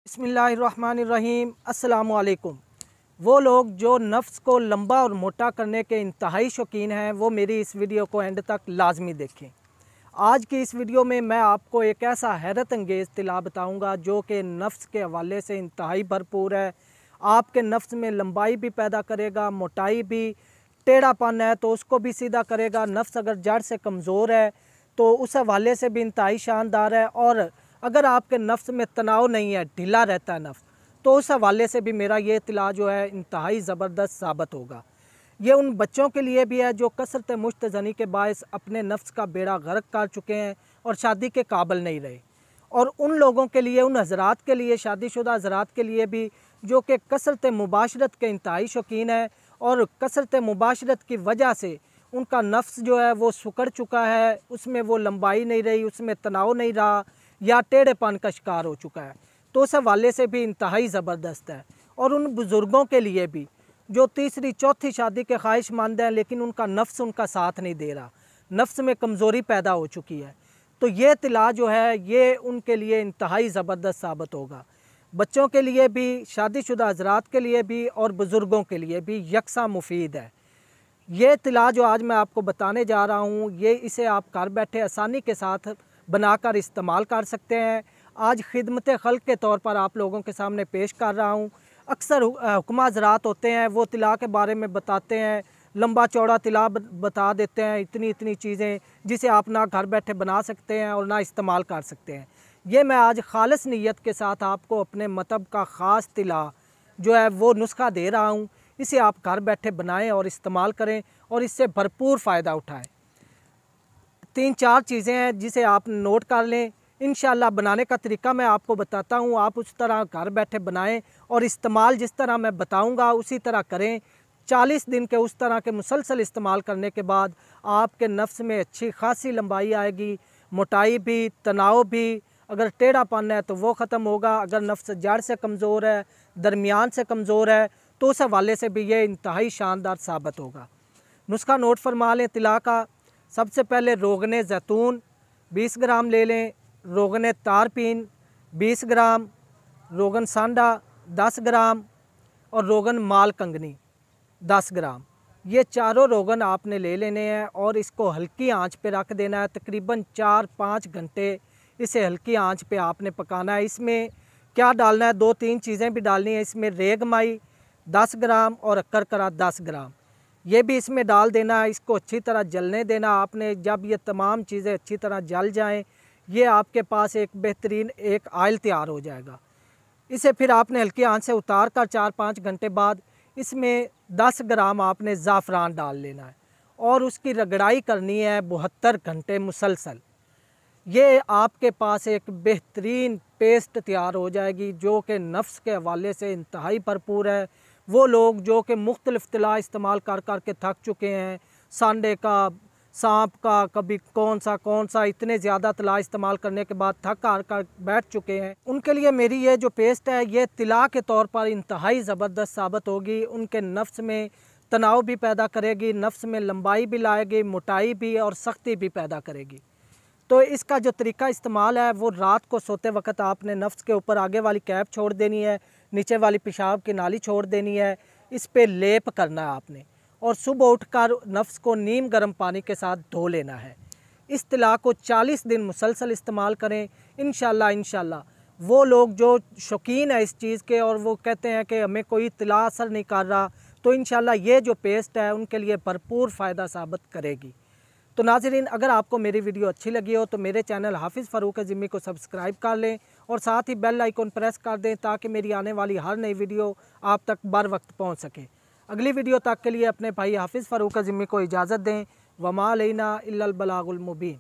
बिस्मिल्लाहिर्रहमानिर्रहीम। अस्सलाम वालेकुम। वो लोग जो नफ्स को लंबा और मोटा करने के इंतहाई शौकीन हैं वो मेरी इस वीडियो को एंड तक लाजमी देखें। आज की इस वीडियो में मैं आपको एक ऐसा हैरत अंगेज़ तिला बताऊंगा जो कि नफ्स के हवाले से इंतहाई भरपूर है। आपके नफ्स में लंबाई भी पैदा करेगा, मोटाई भी, टेढ़ापन है तो उसको भी सीधा करेगा। नफ्स अगर जड़ से कमज़ोर है तो उस हवाले से भी इंतहाई शानदार है। और अगर आपके नफ्स में तनाव नहीं है, ढीला रहता है नफ्स, तो उस हवाले से भी मेरा ये इत्तला जो है इंतहाई ज़बरदस्त साबित होगा। ये उन बच्चों के लिए भी है जो कसरत मुश्तज़नी के बायस अपने नफ्स का बेड़ा गर्क कर चुके हैं और शादी के काबिल नहीं रहे, और उन लोगों के लिए, उन हज़रात के लिए, शादीशुदा हज़रात के लिए भी जो कि कसरत मुबाशरत के इंतहाई शौकीन है और कसरत मुबाशरत की वजह से उनका नफ्स जो है वो सुकड़ चुका है, उसमें वो लंबाई नहीं रही, उसमें तनाव नहीं रहा या टेढ़ेपन का शिकार हो चुका है, तो उस हवाले से भी इंतहाई ज़बरदस्त है। और उन बुज़ुर्गों के लिए भी जो तीसरी चौथी शादी के ख्वाहिशमंद हैं लेकिन उनका नफ्स उनका साथ नहीं दे रहा, नफ्स में कमज़ोरी पैदा हो चुकी है, तो ये इत्तला जो है ये उनके लिए इंतहाई ज़बरदस्त साबित होगा। बच्चों के लिए भी, शादीशुदा हज़रात के लिए भी और बुज़ुर्गों के लिए भी यकसा मुफीद है। ये इत्तला जो आज मैं आपको बताने जा रहा हूँ, ये इसे आप घर बैठे आसानी के साथ बनाकर इस्तेमाल कर सकते हैं। आज खिदमत खल्क़ के तौर पर आप लोगों के सामने पेश कर रहा हूँ। अक्सर हुक्मा हज़रात होते हैं वो तिला के बारे में बताते हैं, लंबा चौड़ा तिला बता देते हैं, इतनी इतनी चीज़ें जिसे आप ना घर बैठे बना सकते हैं और ना इस्तेमाल कर सकते हैं। ये मैं आज ख़ालिस नीयत के साथ आपको अपने मतब का ख़ास तिला जो है वो नुस्खा दे रहा हूँ। इसे आप घर बैठे बनाएं और इस्तेमाल करें और इससे भरपूर फ़ायदा उठाएं। 3-4 चीज़ें हैं जिसे आप नोट कर लें। इंशाअल्लाह बनाने का तरीका मैं आपको बताता हूँ, आप उस तरह घर बैठे बनाएं और इस्तेमाल जिस तरह मैं बताऊँगा उसी तरह करें। 40 दिन के उस तरह के मुसलसल इस्तेमाल करने के बाद आपके नफ्स में अच्छी खासी लंबाई आएगी, मोटाई भी, तनाव भी। अगर टेढ़ापन है तो वो ख़त्म होगा। अगर नफ्स जड़ से कमज़ोर है, दरमियान से कमज़ोर है, तो उस हवाले से भी ये इंतहाई शानदार साबित होगा। नुस्खा नोट फरमा लें तिला का। सबसे पहले रोगने ज़ैतून 20 ग्राम ले लें, रोगने तारपीन 20 ग्राम, रोगन सांडा 10 ग्राम और रोगन माल कंगनी 10 ग्राम। ये चारों रोगन आपने ले लेने हैं और इसको हल्की आंच पे रख देना है। तकरीबन 4-5 घंटे इसे हल्की आंच पे आपने पकाना है। इसमें क्या डालना है, 2-3 चीज़ें भी डालनी है। इसमें रेगमाई 10 ग्राम और करकरा 10 ग्राम ये भी इसमें डाल देना है। इसको अच्छी तरह जलने देना आपने। जब ये तमाम चीज़ें अच्छी तरह जल जाएं, ये आपके पास एक बेहतरीन एक आयल तैयार हो जाएगा। इसे फिर आपने हल्की आंच से उतार कर 4-5 घंटे बाद इसमें 10 ग्राम आपने ज़ाफ़रान डाल लेना है और उसकी रगड़ाई करनी है 72 घंटे मुसलसल। ये आपके पास एक बेहतरीन पेस्ट तैयार हो जाएगी जो कि नफ्स के हवाले से इंतहाई भरपूर है। वो लोग जो कि मुख्तलिफ तिला इस्तेमाल कर कर के थक चुके हैं, सांडे का, सांप का, कभी कौन सा, इतने ज़्यादा तिला इस्तेमाल करने के बाद थक हार कर बैठ चुके हैं, उनके लिए मेरी ये जो पेस्ट है ये तिला के तौर पर इंतहाई ज़बरदस्त साबित होगी। उनके नफ्स में तनाव भी पैदा करेगी, नफ्स में लंबाई भी लाएगी, मोटाई भी और सख्ती भी पैदा करेगी। तो इसका जो तरीका इस्तेमाल है वो रात को सोते वक्त आपने नफ्स के ऊपर आगे वाली कैप छोड़ देनी है, नीचे वाली पेशाब की नाली छोड़ देनी है, इस पे लेप करना है आपने और सुबह उठकर नफ्स को नीम गर्म पानी के साथ धो लेना है। इस तिला को 40 दिन मुसलसल इस्तेमाल करें। इंशाअल्लाह वो लोग जो शौकीन है इस चीज़ के और वो कहते हैं कि हमें कोई तिला असर नहीं कर रहा, तो इंशाअल्लाह ये जो पेस्ट है उनके लिए भरपूर फ़ायदा साबित करेगी। तो नाज़रीन, अगर आपको मेरी वीडियो अच्छी लगी हो तो मेरे चैनल हाफिज़ फ़ारूक अज़ीमी को सब्सक्राइब कर लें और साथ ही बेल आइकन प्रेस कर दें ताकि मेरी आने वाली हर नई वीडियो आप तक बर वक्त पहुँच सके। अगली वीडियो तक के लिए अपने भाई हाफिज़ फ़ारूक अज़ीमी को इजाज़त दें। वमा अलैना इल्लल बलागुल मुबीन।